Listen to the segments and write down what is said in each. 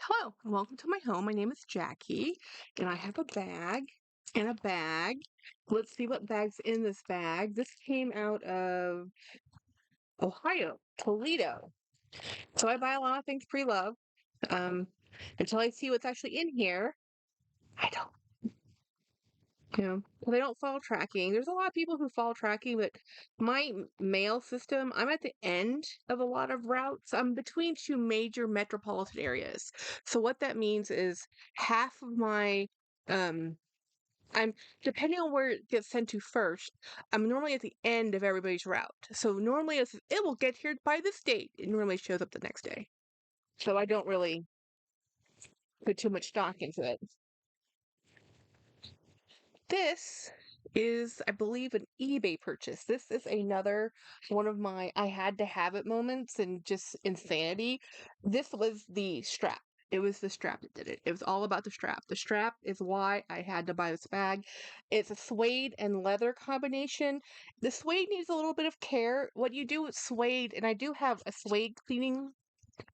Hello, and welcome to my home. My name is Jackie, and I have a bag and a bag. Let's see what bag's in this bag. This came out of Ohio, Toledo. So I buy a lot of things pre-loved. Um, until I see what's actually in here, I don't. Because I don't follow tracking. There's a lot of people who follow tracking, but my mail system, I'm at the end of a lot of routes. I'm between two major metropolitan areas. So what that means is half of my um I'm depending on where it gets sent to first, I'm normally at the end of everybody's route. So normally it will get here by this date. It normally shows up the next day. So I don't really put too much stock into it. This is, I believe, an eBay purchase. This is another one of my I had to have it moments and just insanity. This was the strap. It was the strap that did it. It was all about the strap. The strap is why I had to buy this bag. It's a suede and leather combination. The suede needs a little bit of care. What you do with suede, and I do have a suede cleaning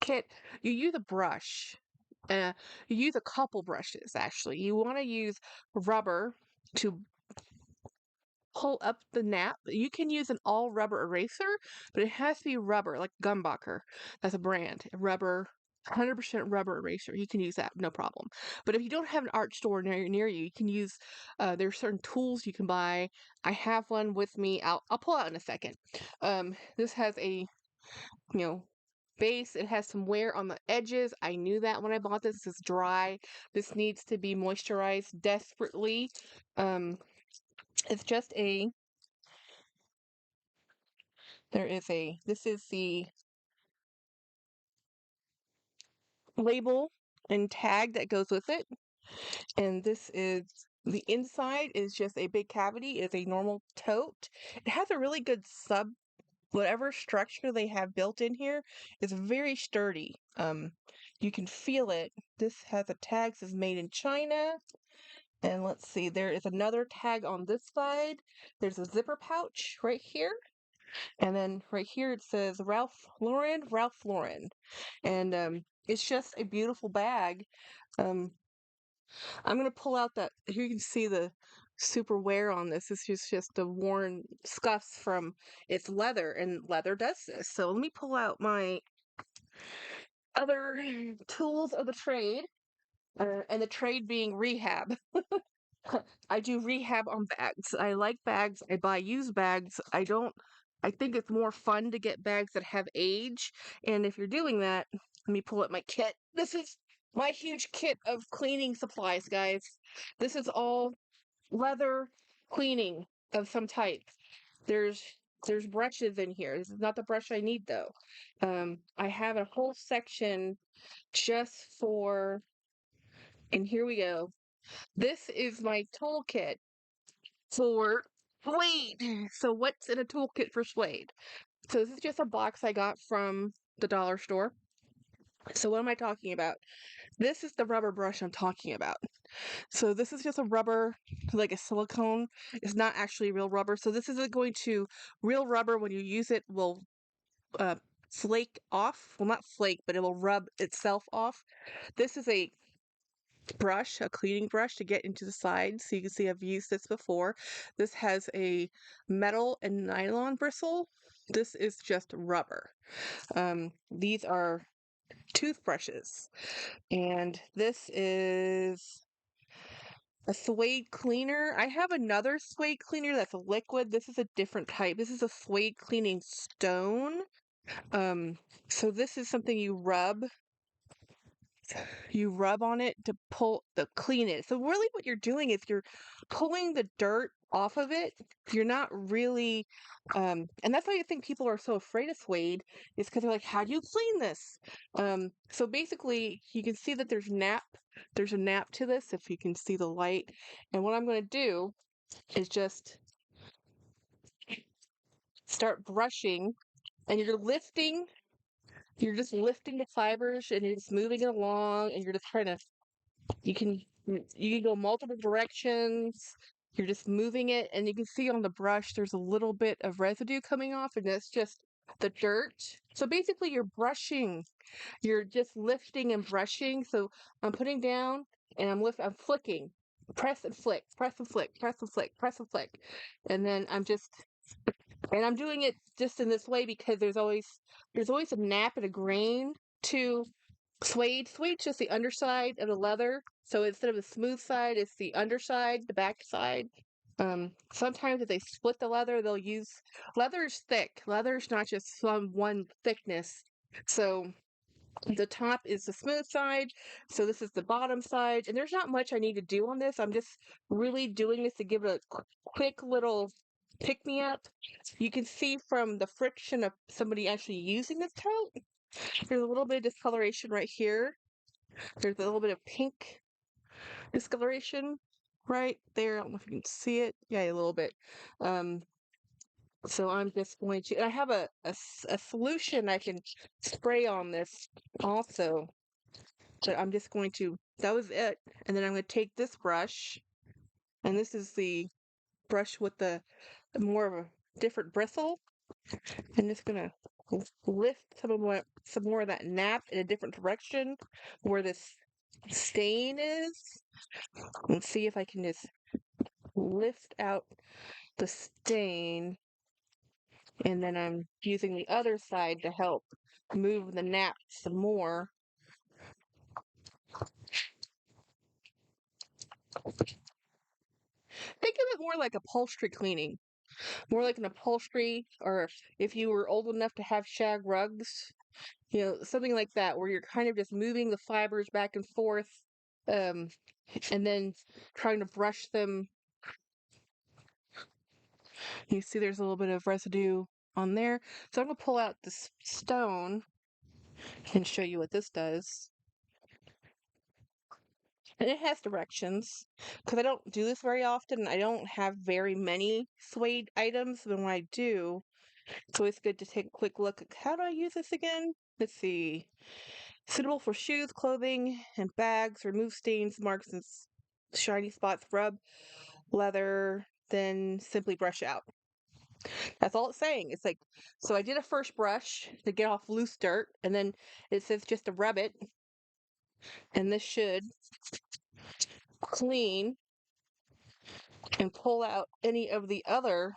kit, you use a brush. Uh, you use a couple brushes actually. You want to use rubber to pull up the nap. You can use an all rubber eraser, but it has to be rubber, like Gumbacher. That's a brand. Rubber, 100% rubber eraser. You can use that, no problem. But if you don't have an art store near you, you can use, there's certain tools you can buy. I have one with me. I'll pull out in a second. This has a, you know, base. It has some wear on the edges. I knew that when I bought this. This is dry. This needs to be moisturized desperately. Um, it's just a this is the label and tag that goes with it. And this is the inside is just a big cavity, is a normal tote. It has a really good whatever structure they have built in here is very sturdy. You can feel it. This has a tag that says made in China. And let's see, there is another tag on this side. There's a zipper pouch right here. And then right here it says Ralph Lauren. And it's just a beautiful bag. Um, I'm gonna pull out that. Here you can see the super wear on this. This is just the worn scuffs from its leather, and leather does this. So let me pull out my other tools of the trade, and the trade being rehab. I do rehab on bags. I like bags. I buy used bags. I think it's more fun to get bags that have age. And if you're doing that, let me pull up my kit. This is my huge kit of cleaning supplies, guys. This is all leather cleaning of some type. There's there's brushes in here. This is not the brush I need though. I have a whole section just for, and here we go. This is my toolkit for suede. So what's in a toolkit for suede? So this is just a box I got from the dollar store. So what am I talking about? This is the rubber brush I'm talking about. So this is just a rubber, like a silicone. It's not actually real rubber. So this isn't going to, real rubber when you use it will uh, flake off. Well, not flake, but it will rub itself off. This is a brush, a cleaning brush to get into the sides. So you can see I've used this before. This has a metal and nylon bristle. This is just rubber. These are toothbrushes. And this is a suede cleaner. I have another suede cleaner that's a liquid. This is a different type. This is a suede cleaning stone. Um, so this is something you rub on it to clean it. So really what you're doing is you're pulling the dirt off of it. You're not really and that's why I think people are so afraid of suede is because they're like, how do you clean this? So basically you can see that there's a nap to this if you can see the light. And what I'm gonna do is just start brushing, and you're just lifting the fibers and you're just moving it along, and you're just trying to You can you can go multiple directions. You're just moving it, and you can see on the brush there's a little bit of residue coming off, and that's just the dirt. So basically you're just lifting and brushing. So I'm putting down and I'm flicking. Press and flick, press and flick, press and flick, press and flick. And then I'm doing it just in this way because there's always a nap and a grain to suede. Suede's just the underside of the leather. So instead of the smooth side, it's the underside, the back side. Sometimes if they split the leather, they'll use leather's thick. Leather's not just some one thickness. So the top is the smooth side. So this is the bottom side. And there's not much I need to do on this. I'm just really doing this to give it a quick little pick me up. You can see from the friction of somebody actually using this tote, there's a little bit of discoloration right here. There's a little bit of pink discoloration right there. I don't know if you can see it. Yeah, a little bit. Um, so I'm just going to, and I have a solution I can spray on this also. But I'm just going to, that was it. And then I'm going to take this brush, and this is the brush with the more of a different bristle. I'm just going to lift some more of that nap in a different direction where this stain is, and see if I can just lift out the stain, and then I'm using the other side to help move the nap some more. Think of it more like upholstery cleaning, more like an upholstery, or if you were old enough to have shag rugs, something like that, where you're kind of just moving the fibers back and forth, um, and then trying to brush them. You see there's a little bit of residue on there. So I'm going to pull out this stone and show you what this does. And it has directions because I don't do this very often. I don't have very many suede items, but when I do, it's always good to take a quick look at how do I use this again? Let's see. Suitable for shoes, clothing, and bags. Remove stains, marks, and shiny spots. Rub leather, then simply brush out. That's all it's saying. It's like, so I did a first brush to get off loose dirt, and then it says just to rub it, and this should clean and pull out any of the other.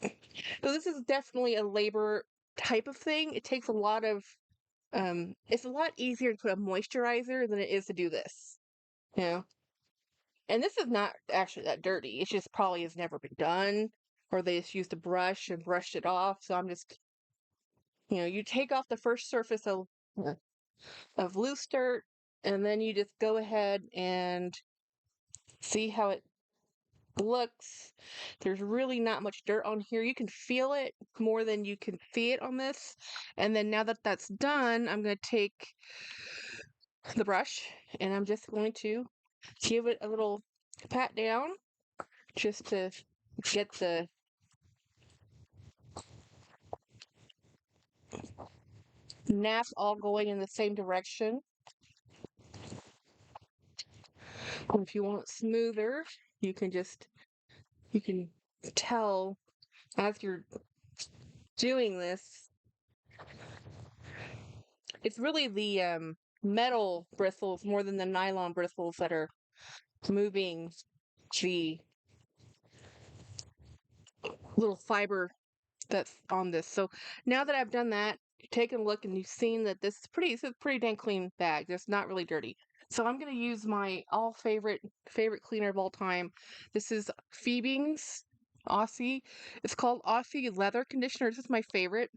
So this is definitely a labor type of thing. It takes a lot of, it's a lot easier to put a moisturizer than it is to do this, you know? And this is not actually that dirty. It just probably has never been done, or they just used a brush and brushed it off. So I'm just, you take off the first surface of loose dirt, and then you just go ahead and see how it looks. There's really not much dirt on here. You can feel it more than you can see it on this. And then now that that's done, I'm going to take the brush and I'm just going to give it a little pat down just to get the nap all going in the same direction. And if you want it smoother, you can tell as you're doing this, it's really the metal bristles more than the nylon bristles that are moving the little fiber that's on this. So now that I've done that, you've taken a look and you've seen that this is a pretty dang clean bag. It's not really dirty. So I'm going to use my all favorite cleaner of all time. This is Phoebe's Aussie. It's called Aussie Leather Conditioner. This is my favorite.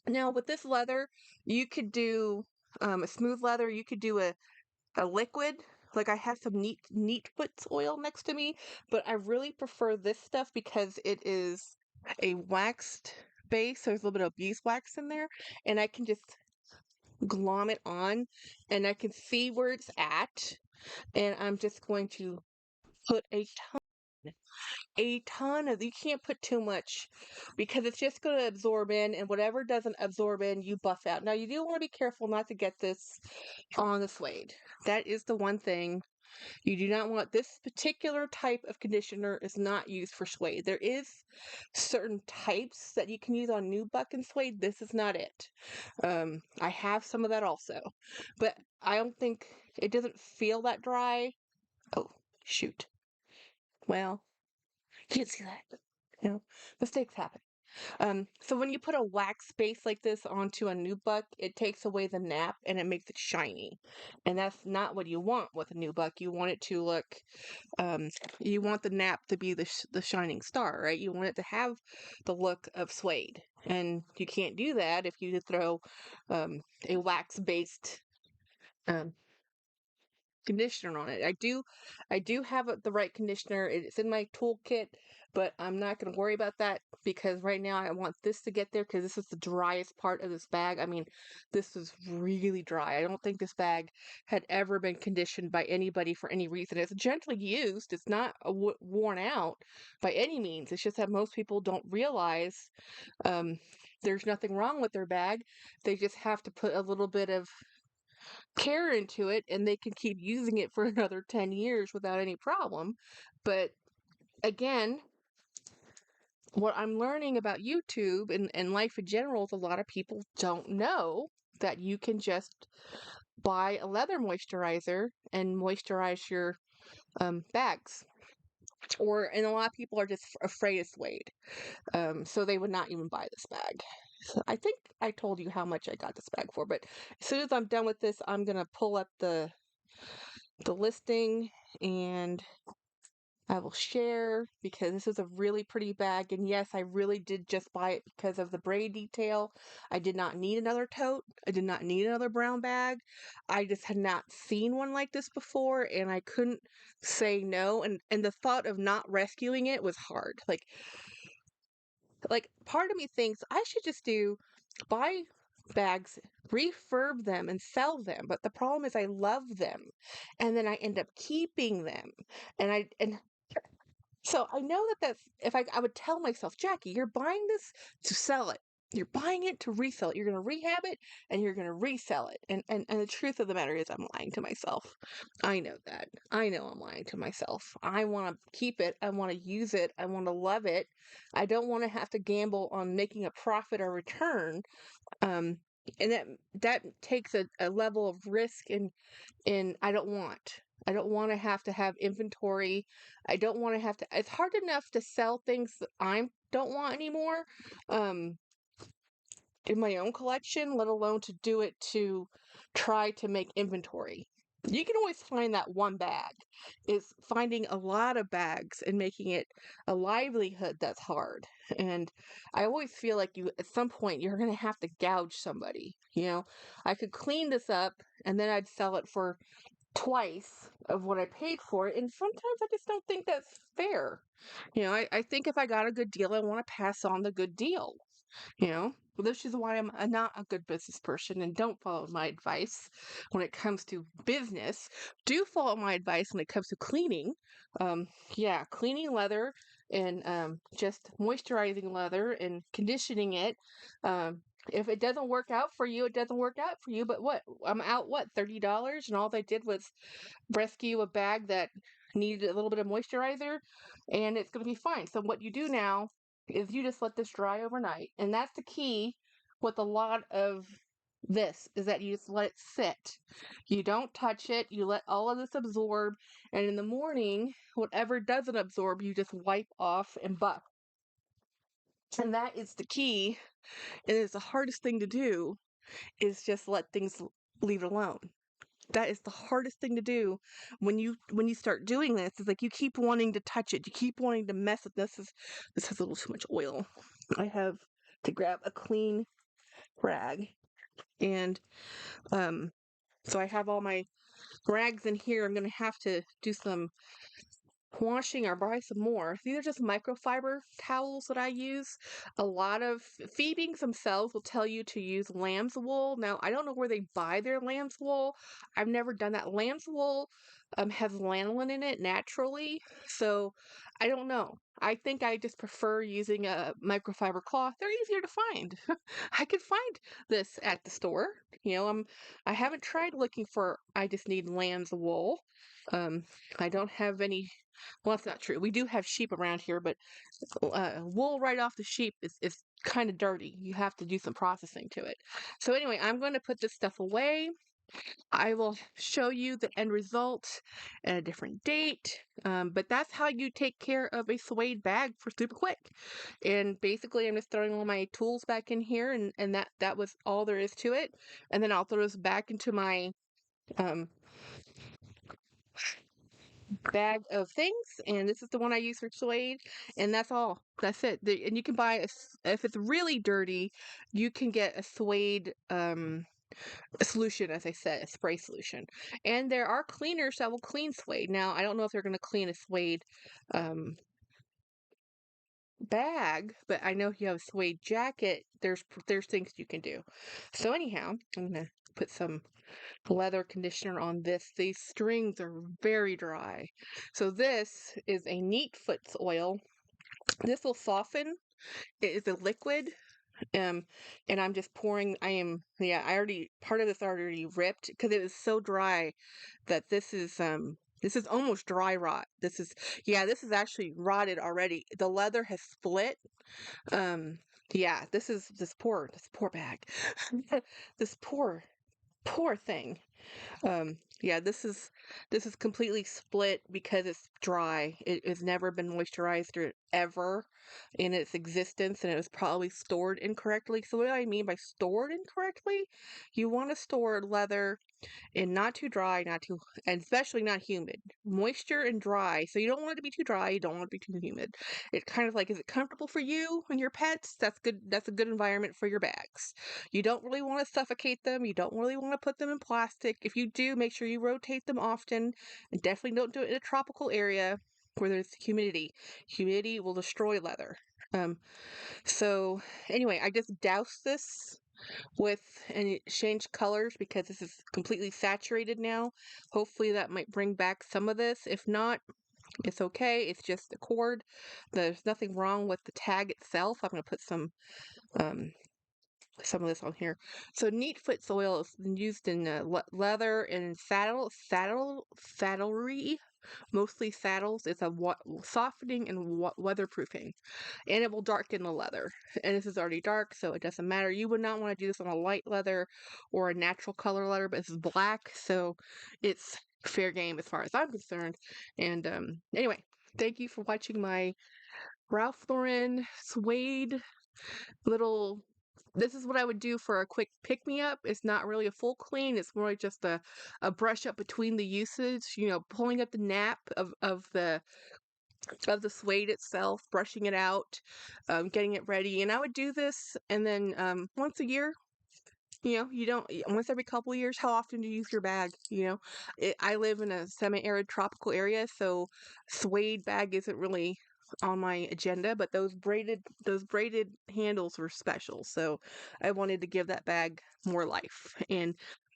Now with this leather, you could do a smooth leather. You could do a liquid. Like I have some neat puts oil next to me, but I really prefer this stuff because it is a waxed base. So there's a little bit of beeswax in there, and I can just glom it on, and I can see where it's at. And I'm just going to put a ton of. You can't put too much because it's just going to absorb in, and whatever doesn't absorb in, you buff out. Now you do want to be careful not to get this on the suede. That is the one thing. You do not want this particular type of conditioner is not used for suede. There is certain types that you can use on nubuck and suede. This is not it. I have some of that also, but I don't think it doesn't feel that dry. Oh, shoot. Well, you can't see that. You know, mistakes happen. So when you put a wax base like this onto a nubuck, it takes away the nap and it makes it shiny. And that's not what you want with a nubuck. You want it to look, um, you want the nap to be the shining star, right? You want it to have the look of suede. And you can't do that if you throw a wax based um, conditioner on it. I do have the right conditioner. It's in my toolkit, but I'm not going to worry about that because right now I want this to get there because this is the driest part of this bag. I mean, this is really dry. I don't think this bag had ever been conditioned by anybody for any reason. It's gently used. It's not worn out by any means. It's just that most people don't realize um, there's nothing wrong with their bag. They just have to put a little bit of care into it and they can keep using it for another 10 years without any problem. But again, what I'm learning about YouTube and life in general is a lot of people don't know that you can just buy a leather moisturizer and moisturize your bags. And a lot of people are just afraid of suede. So they would not even buy this bag. So I think I told you how much I got this bag for, but as soon as I'm done with this, I'm gonna pull up the listing and I will share because this is a really pretty bag. And yes, I really did just buy it because of the braid detail. I did not need another tote. I did not need another brown bag. I just had not seen one like this before and I couldn't say no. And the thought of not rescuing it was hard. Like part of me thinks I should just buy bags, refurb them and sell them. But the problem is I love them and then I end up keeping them. And so I know that that's if I would tell myself, Jackie, you're buying this to sell it. You're buying it to resell it. You're going to rehab it and you're going to resell it. And the truth of the matter is I'm lying to myself. I know that. I know I'm lying to myself. I want to keep it. I want to use it. I want to love it. I don't want to have to gamble on making a profit or return. Um, and that takes a level of risk and I don't want to have inventory. I don't want to have to it's hard enough to sell things that I don't want anymore um in my own collection, let alone to do it to try to make inventory. You can always find that one bag. Is finding a lot of bags and making it a livelihood that's hard. And I always feel like you at some point you're going to have to gouge somebody, you know. I could clean this up and then I'd sell it for twice of what I paid for it. And sometimes I just don't think that's fair. I think if I got a good deal, I want to pass on the good deal. This is why I'm not a good business person and don't follow my advice when it comes to business. Do follow my advice when it comes to cleaning. Yeah, cleaning leather and just moisturizing leather and conditioning it. If it doesn't work out for you, it doesn't work out for you. But what? I'm out, what, $30? And all they did was rescue a bag that needed a little bit of moisturizer and it's going to be fine. So what you do now is you just let this dry overnight. And that's the key with a lot of this is that you just let it sit. You don't touch it. You let all of this absorb. And in the morning, whatever doesn't absorb, you just wipe off and buff. And that is the key. And it's the hardest thing to do is just let things leave it alone. That is the hardest thing to do when you start doing this. It's like you keep wanting to touch it. You keep wanting to mess with this has a little too much oil. I have to grab a clean rag and so I have all my rags in here. I'm gonna have to do some washing or buy some more. These are just microfiber towels that I use. A lot of Phoebes themselves will tell you to use lamb's wool. Now, I don't know where they buy their lamb's wool. I've never done that. Lamb's wool has lanolin in it naturally. So I don't know. I think I just prefer using a microfiber cloth. They're easier to find. I could find this at the store. I haven't tried looking for I just need lamb's wool. Um, I don't have any. Well, that's not true. We do have sheep around here, but wool right off the sheep is kind of dirty. You have to do some processing to it. So anyway, I'm going to put this stuff away. I will show you the end result at a different date. But that's how you take care of a suede bag for super quick. And basically, I'm just throwing all my tools back in here, and that was all there is to it. And then I'll throw this back into my um, bag of things, and this is the one I use for suede, and that's all. That's it. And you can buy if it's really dirty, you can get a suede a solution, as I said, a spray solution. And there are cleaners that will clean suede. Now, I don't know if they're going to clean a suede um, bag, but I know if you have a suede jacket, there's things you can do. So anyhow, I'm gonna put some leather conditioner on this. These strings are very dry. So this is a neat foot's oil. This will soften. It is a liquid. Um, and I'm just pouring. Yeah, I already part of this already ripped because it was so dry that this is almost dry rot. This is actually rotted already. The leather has split. Um, yeah, this poor bag, this poor thing. Yeah, this is completely split because it's dry. It has never been moisturized or ever in its existence, and it was probably stored incorrectly. So what do I mean by stored incorrectly? You want to store leather and not too dry, and especially not humid. Moisture and dry. So you don't want it to be too dry, you don't want it to be too humid. It's kind of like, is it comfortable for you and your pets? That's good. That's a good environment for your bags. You don't really want to suffocate them. You don't really want to put them in plastic. If you do, make sure you rotate them often, and definitely don't do it in a tropical area where there's humidity. Humidity will destroy leather. Um, so anyway, I just doused this with and it changed colors because this is completely saturated now. Hopefully that might bring back some of this. If not, it's okay. It's just the cord. There's nothing wrong with the tag itself. I'm going to put um, some of this on here. So neat foot soil is used in leather and saddlery, mostly saddles. It's a softening and weatherproofing, and it will darken the leather. And this is already dark, so it doesn't matter. You would not want to do this on a light leather or a natural color leather, but this is black, so it's fair game as far as I'm concerned. And anyway, thank you for watching my Ralph Lauren suede little. This is what I would do for a quick pick me up. It's not really a full clean. It's more like just a brush up between the usage. Pulling up the nap of the suede itself, brushing it out, getting it ready. And I would do this, and then once a year. You don't once every couple of years. How often do you use your bag? I live in a semi-arid tropical area, so suede bag isn't really on my agenda. But those braided handles were special, so I wanted to give that bag more life, and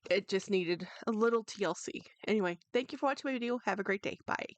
it just needed a little TLC. Anyway, thank you for watching my video. Have a great day. Bye.